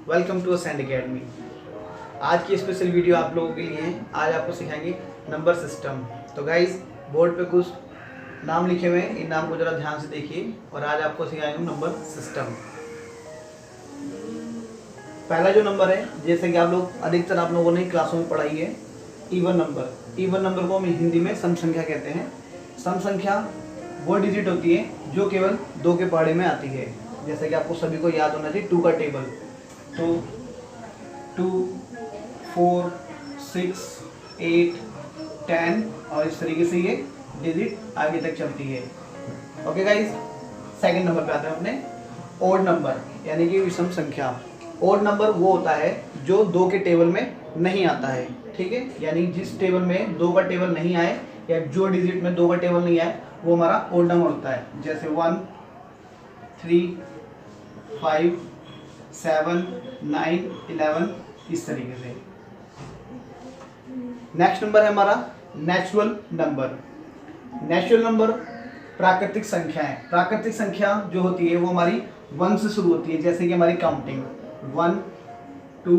Welcome to ascend academy. आज की special video आप लोगों के लिए है। आज आपको सिखाएंगे नंबर सिस्टम। तो गाइज बोर्ड पे कुछ नाम लिखे हुए हैं, इन नाम को जरा ध्यान से देखिए और आज आपको सिखाएंगे नंबर सिस्टम। पहला जो नंबर है, जैसे कि आप लोग अधिकतर आप लोगों ने क्लासों में पढ़ाई है, इवन नंबर। इवन नंबर को हम हिंदी में सम संख्या कहते हैं। सम संख्या वो डिजिट होती है जो केवल दो के पहाड़े में आती है। जैसे कि आपको सभी को याद होना चाहिए 2 का टेबल, तो 2, 4, 6, 8, 10 और इस तरीके से ये डिजिट आगे तक चलती है। ओके गाइस, सेकंड नंबर पे आते हैं अपने ओड नंबर, यानी कि विषम संख्या। ओड नंबर वो होता है जो 2 के टेबल में नहीं आता है, ठीक है। यानी जिस टेबल में 2 का टेबल नहीं आए या जो डिजिट में 2 का टेबल नहीं आए वो हमारा ओड नंबर होता है। जैसे 1, 3, 5, 7, 9, 11 इस तरीके से। नेक्स्ट नंबर है हमारा नेचुरल नंबर। नेचुरल नंबर प्राकृतिक संख्या है। प्राकृतिक संख्या जो होती है वो हमारी 1 से शुरू होती है, जैसे कि हमारी काउंटिंग 1, 2,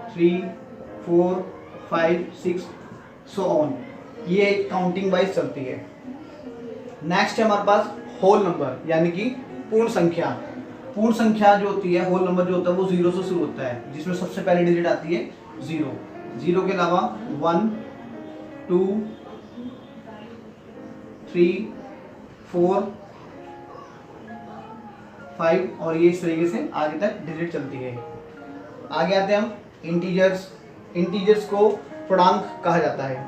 3, 4, 5, 6 सो ऑन, ये काउंटिंग वाइज चलती है। नेक्स्ट है हमारे पास होल नंबर, यानी कि पूर्ण संख्या। पूर्ण संख्या जो होती है, होल नंबर जो होता है वो 0 से शुरू होता है, जिसमें सबसे पहले डिजिट आती है 0। 0 के अलावा 1, 2, 3, 4, 5 और ये इस तरीके से आगे तक डिजिट चलती है। आगे आते हैं हम इंटीजर्स। इंटीजर्स को पूर्णांक कहा जाता है।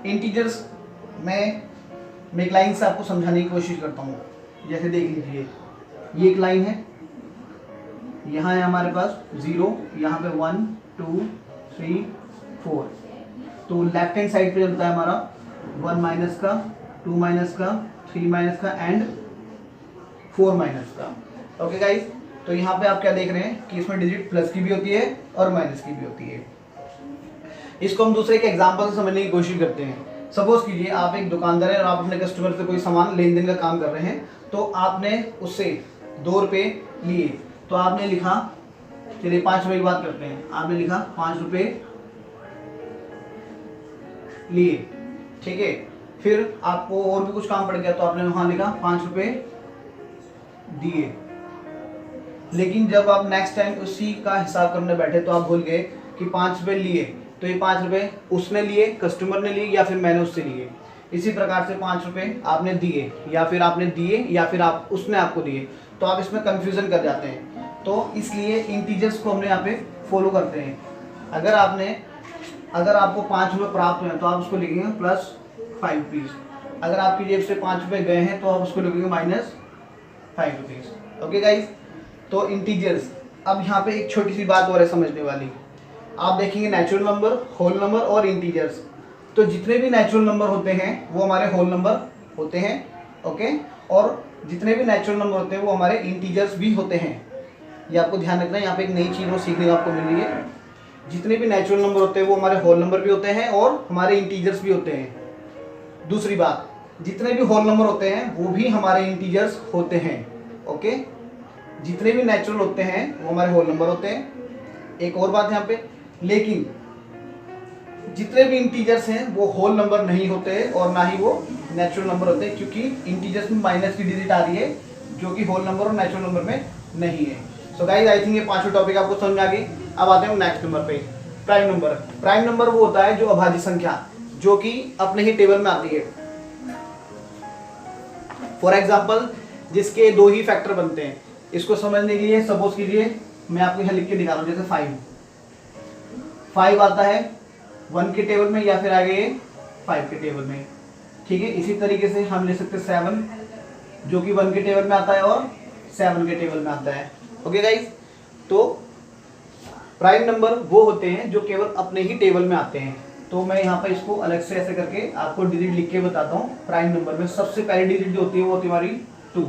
इंटीजर्स में मैं एक लाइन से आपको समझाने की कोशिश करता हूँ। जैसे देख लीजिए, ये एक लाइन है, यहाँ है हमारे पास 0, यहाँ पे 1, 2, 3, 4। तो लेफ्ट हैंड साइड पे चलता है हमारा 1 माइनस का, 2 माइनस का, 3 माइनस का एंड 4 माइनस का। ओके गाइस, तो यहाँ पे आप क्या देख रहे हैं कि इसमें डिजिट प्लस की भी होती है और माइनस की भी होती है। इसको हम दूसरे के एग्जाम्पल से समझने की कोशिश करते हैं। सपोज कीजिए आप एक दुकानदार हैं और आप अपने कस्टमर से कोई सामान लेन देन का काम कर रहे हैं, तो आपने उससे 2 रुपये लिए, तो आपने लिखा, चलिए 5 रुपये की बात करते हैं, आपने लिखा 5 रुपये लिए, ठीक है। फिर आपको और भी कुछ काम पड़ गया तो आपने वहां लिखा 5 रुपये दिए। लेकिन जब आप नेक्स्ट टाइम उसी का हिसाब करने बैठे तो आप भूल गए कि 5 रुपये लिए, तो ये 5 रुपये उसने लिए, कस्टमर ने लिए या फिर मैंने उससे लिए। इसी प्रकार से 5 रुपये आपने दिए या फिर आपने दिए या फिर आप उसने आपको दिए, तो आप इसमें कंफ्यूजन कर जाते हैं। तो इसलिए इंटीजर्स को हमने यहाँ पे फॉलो करते हैं। अगर आपको 5 रुपये प्राप्त हुए तो आप उसको लिखेंगे +5 रुपीज़। अगर आपकी जेब से 5 रुपये गए हैं तो आप उसको लिखेंगे -5 रुपीज़। ओके गाइज, तो इंटीजर्स। अब यहाँ पे एक छोटी सी बात और है समझने वाली। आप देखेंगे नेचुरल नंबर, होल नंबर और इंटीजर्स। तो जितने भी नेचुरल नंबर होते हैं वो हमारे होल नंबर होते हैं, ओके। और जितने भी नेचुरल नंबर होते हैं वो हमारे इंटीजर्स भी होते हैं। ये आपको ध्यान रखना है, यहाँ पे एक नई चीज़ और सीखने को आपको मिल रही है। जितने भी नेचुरल नंबर होते हैं वो हमारे होल नंबर भी होते हैं और हमारे इंटीजर्स भी होते हैं। दूसरी बात, जितने भी होल नंबर होते हैं वो भी हमारे इंटीजर्स होते हैं, ओके। जितने भी नेचुरल होते हैं वो हमारे होल नंबर होते हैं। एक और बात यहाँ पे, लेकिन जितने भी इंटीजर्स हैं वो होल नंबर नहीं होते और ना ही वो नेचुरल नंबर होते हैं, क्योंकि इंटीजर्स में माइनस की डिजिट आ रही है जो कि होल नंबर और नेचुरल नंबर में नहीं है। सो गाइस, आई थिंक ये 5 टॉपिक आपको समझ में आ गई। अब आते हैं नेक्स्ट नंबर पे, प्राइम नंबर। प्राइम नंबर वो होता है जो अभाज्य संख्या, जो कि अपने ही टेबल में आती है। फॉर एग्जाम्पल, जिसके 2 ही फैक्टर बनते हैं। इसको समझने के लिए सपोज कीजिए मैं आपको यहाँ लिख के दिखा रहा हूँ। जैसे 5 आता है 1 के टेबल में या फिर आ गए 5 के टेबल में, ठीक है। इसी तरीके से हम ले सकते हैं 7, जो कि 1 के टेबल में आता है और 7 के टेबल में आता है। ओके गाइस, तो प्राइम नंबर वो होते हैं जो केवल अपने ही टेबल में आते हैं। तो मैं यहाँ पर इसको अलग से ऐसे करके आपको डिजिट लिख के बताता हूँ। प्राइम नंबर में सबसे पहली डिजिट जो होती है वो होती है हमारी 2,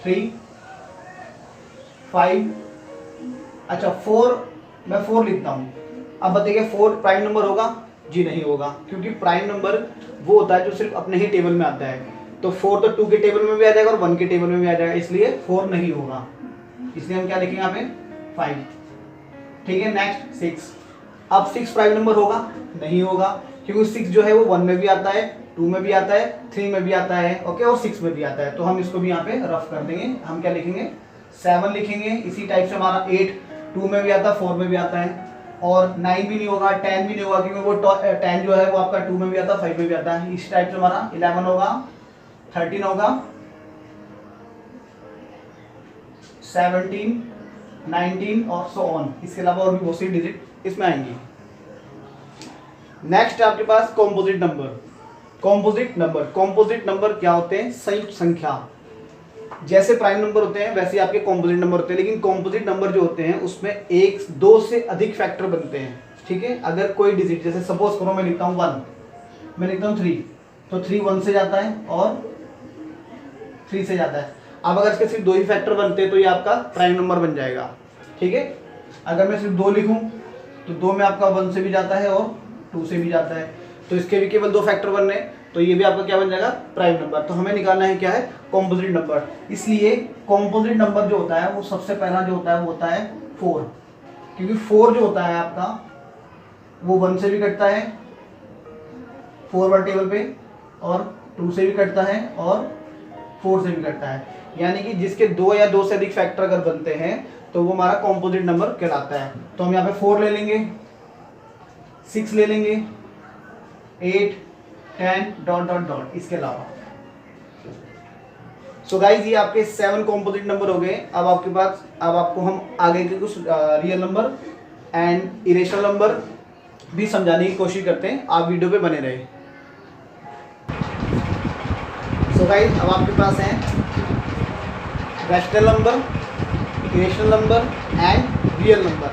3, 5, अच्छा 4, मैं 4 लिखता हूँ। अब बताइए 4 प्राइम नंबर होगा? जी नहीं होगा, क्योंकि प्राइम नंबर वो होता है जो सिर्फ अपने ही टेबल में आता है। तो 4 तो 2 के टेबल में भी आ जाएगा और 1 के टेबल में भी आ जाएगा, इसलिए 4 नहीं होगा। इसलिए हम क्या लिखेंगे यहाँ पे 5। ठीक है, नेक्स्ट 6। अब 6 प्राइम नंबर होगा? नहीं होगा, क्योंकि 6 जो है वो 1 में भी आता है, 2 में भी आता है, 3 में भी आता है, ओके, और 6 में भी आता है। तो हम इसको भी यहाँ पे रफ कर देंगे। हम क्या लिखेंगे? 7 लिखेंगे। इसी टाइप से हमारा 8 2 में भी आता है, 4 में भी आता है, और 9 भी नहीं होगा, 10 भी नहीं होगा, क्योंकि वो 10 जो है वो आपका 2 में भी आता है, 5 में भी आता है। इस टाइप से हमारा 11 होगा, 13 होगा, 17, 19 और सो ऑन। इसके अलावा और भी बहुत सी डिजिट इसमें आएंगी। नेक्स्ट आपके पास कॉम्पोजिट नंबर। कॉम्पोजिट नंबर क्या होते हैं? संयुक्त संख्या। जैसे प्राइम नंबर होते हैं वैसे आपके कॉम्पोजिट नंबर होते हैं, लेकिन कॉम्पोजिट नंबर जो होते हैं उसमें 1 2 से अधिक फैक्टर बनते हैं। ठीक है, अगर कोई डिजिट, जैसे सपोज करो मैं लिखता हूँ 1, मैं लिखता हूँ 3, तो 3 1 से जाता है और 3 से जाता है। अब अगर इसके सिर्फ 2 ही फैक्टर बनते हैं तो ये आपका प्राइम नंबर बन जाएगा। ठीक है, अगर मैं सिर्फ 2 लिखूं तो 2 में आपका 1 से भी जाता है और 2 से भी जाता है, तो इसके भी केवल 2 फैक्टर बन रहे हैं, तो ये भी आपका क्या बन जाएगा? Prime number. तो हमें निकालना है क्या है? Composite number. इसलिए कॉम्पोजिट नंबर जो होता है वो सबसे पहला जो होता है वो होता है 4, क्योंकि 4 जो होता है आपका वो 1 से भी कटता है 4 बार टेबल पे, और 2 से भी कटता है और 4 से भी कटता है। यानी कि जिसके 2 या 2 से अधिक फैक्टर अगर बनते हैं तो वो हमारा कॉम्पोजिट नंबर कहलाता है। तो हम यहाँ पे 4 ले लेंगे, 6 ले लेंगे, 8 10 डॉट डॉट डॉट, इसके अलावा। सो गाइज ये आपके 7 कॉम्पोजिट नंबर हो गए। अब आपके पास, अब आपको हम आगे के कुछ real number and irrational number भी समझाने की कोशिश करते हैं। आप वीडियो पे बने रहे। सो गाइज अब आपके पास है rational number, irrational number and real number.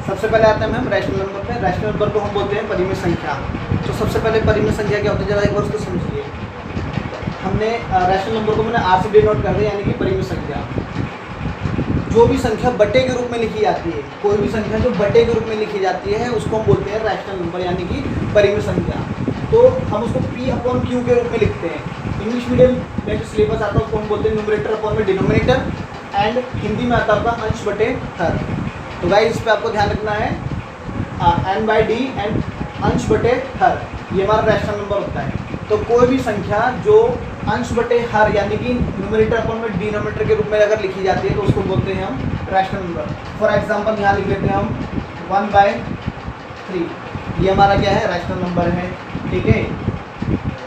सबसे पहले आते हैं हम रैशनल नंबर पे। रैशनल नंबर को हम बोलते हैं परिमेय संख्या। तो सबसे पहले परिमेय संख्या क्या होती है, जरा एक बार उसको समझिए। हमने रैशनल नंबर को मैंने आर से डिनोट कर दिया, यानी कि परिमेय संख्या। जो भी संख्या बटे के रूप में लिखी जाती है, कोई भी संख्या जो बटे के रूप में लिखी जाती है उसको हम बोलते हैं रैशनल नंबर, यानी कि परिमेय संख्या। तो हम उसको P अपॉन Q के रूप में लिखते हैं। इंग्लिश मीडियम में जो सिलेबस आता है उसको हम बोलते हैं न्यूमरेटर अपॉन में डिनोमिनेटर, एंड हिंदी में आता है आपका अंश बटे हर। तो गाइस इस पे आपको ध्यान रखना है n/d एंड अंश बटे हर, ये हमारा रैशनल नंबर होता है। तो कोई भी संख्या जो अंश बटे हर यानी कि न्यूमरेटर अपॉन में डिनोमिनेटर के रूप में अगर लिखी जाती है तो उसको बोलते हैं हम रैशनल नंबर। फॉर एग्जांपल यहाँ लिख लेते हैं हम 1/3, ये हमारा क्या है? रैशनल नंबर है। ठीक है,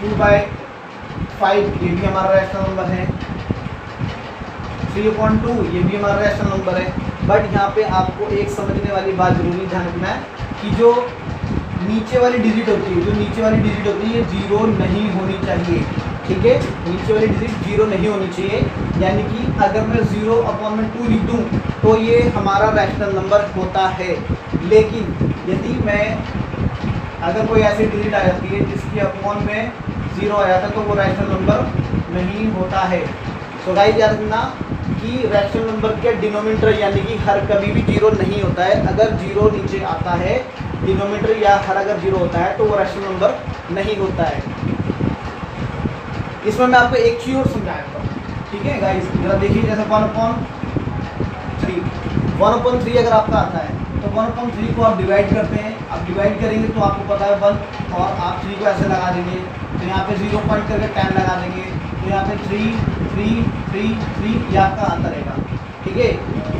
2/5 ये भी हमारा रैशनल नंबर है, 3/2 ये भी हमारा रैशनल नंबर है। बट यहाँ पे आपको एक समझने वाली बात जरूरी ध्यान रखना है कि जो नीचे वाली डिजिट होती है, ये 0 नहीं होनी चाहिए। ठीक है, नीचे वाली डिजिट 0 नहीं होनी चाहिए। यानी कि अगर मैं 0/2 लिख दूँ तो ये हमारा रैशनल नंबर होता है। लेकिन यदि मैं अगर कोई ऐसी डिजिट आ जाती है जिसकी अपॉन में 0 आ जाता है तो वो रैशनल नंबर नहीं होता है। सो गाइस याद रखना कि रैशनल नंबर के डिनोमिनेटर यानी कि हर कभी भी 0 नहीं होता है। अगर 0 नीचे आता है, डिनोमिनेटर या हर अगर 0 होता है तो वो रैशनल नंबर नहीं होता है। इसमें मैं आपको एक चीज़ और समझाऊंगा। ठीक है गाइस, जरा देखिए, जैसे 1/3 अगर आपका आता है तो 1/3 को आप डिवाइड करते हैं। आप डिवाइड करेंगे तो आपको पता है 1, और आप 3 को ऐसे लगा देंगे तो यहाँ पे 0 पॉइंट करके 10 लगा देंगे, तो यहाँ पे 3 3 3 3 ये आपका आंसर रहेगा। ठीक है,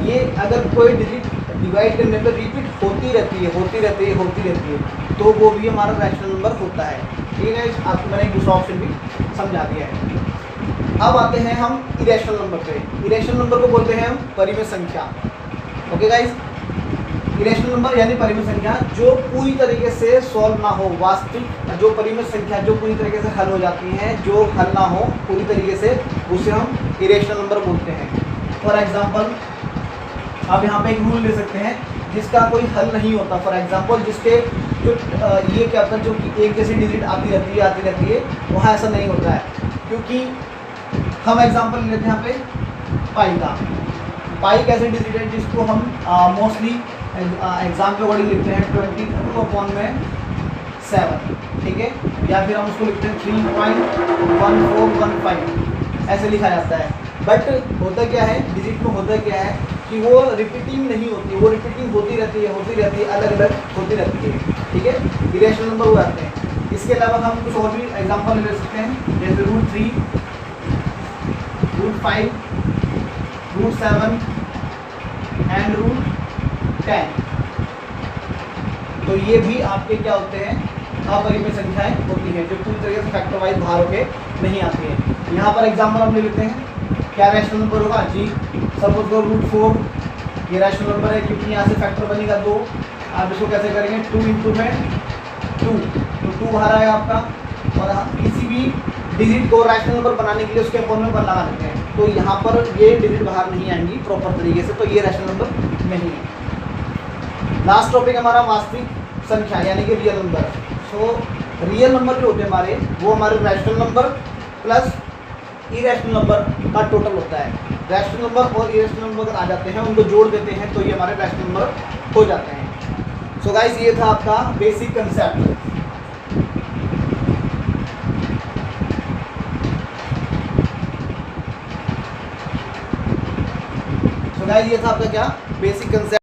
ये अगर कोई डिजिट डिवाइड करने पर रिपीट होती रहती है तो वो भी हमारा रैशनल नंबर होता है। ठीक है, आपको मैंने एक दूसरा ऑप्शन भी समझा दिया है। अब आते हैं हम इरेशनल नंबर पे। इरेशनल नंबर को बोलते हैं हम परिमेय संख्या। ओके गाइस, इरेशनल नंबर यानी परिमेय संख्या जो पूरी तरीके से सॉल्व ना हो। वास्तविक जो परिमेय संख्या जो पूरी तरीके से हल हो जाती हैं, जो हल ना हो पूरी तरीके से, उसे हम इरेशनल नंबर बोलते हैं। फॉर एग्जांपल आप यहाँ पे एक रूल ले सकते हैं जिसका कोई हल नहीं होता। फॉर एग्जांपल जिसके जो ये क्या होता है, जो कि एक जैसी डिजिट आती रहती है, वहाँ ऐसा नहीं होता है। क्योंकि हम एग्जांपल लेते हैं यहाँ पे पाई का। पाई एक ऐसी डिजिट है जिसको हम मोस्टली एग्जाम के अकॉर्डिंग लिखते हैं 22/7। ठीक है, या फिर हम उसको लिखते हैं 3.1415 ऐसे लिखा जाता है। बट होता क्या है, डिजिट में होता क्या है कि वो रिपीटिंग नहीं होती, वो रिपीटिंग होती रहती है, अलग अलग होती रहती है, ठीक है, इरेशनल नंबर हो जाते हैं। इसके अलावा हम कुछ और भी एग्जांपल ले सकते हैं, जैसे √3, √5, √7 एंड √10। तो ये भी आपके क्या होते हैं, अपरिमेय संख्याएं होती हैं, जो पूरी तरीके से फैक्टर वाइज बाहर होके नहीं आती है। यहाँ पर एग्जाम्पल हम ले लेते हैं, क्या रैशनल नंबर होगा जी, सपोज करो √4, ये रैशनल नंबर है क्योंकि यहाँ से फैक्टर बनेगा 2। आप इसको कैसे करेंगे, 2 इंटू में 2, तो 2 बाहर आएगा आपका। और हम किसी भी डिजिट को रैशनल नंबर बनाने के लिए उसके फॉर्मूले पर लगा देते हैं, तो यहाँ पर ये डिजिट बाहर नहीं आएंगी प्रॉपर तरीके से, तो ये रैशनल नंबर नहीं है। लास्ट टॉपिक हमारा वास्तविक संख्या यानी कि real number. So real number जो होते हैं हमारे, वो हमारे rational number plus irrational number का टोटल होता है। रैशनल नंबर और इरेशनल नंबर अगर आ जाते हैं, उनको जोड़ देते हैं, तो ये हमारे रैशनल नंबर हो जाते हैं। सो गाइस, ये था आपका बेसिक कंसेप्ट। सो गाइस, ये था आपका क्या बेसिक कंसेप्ट।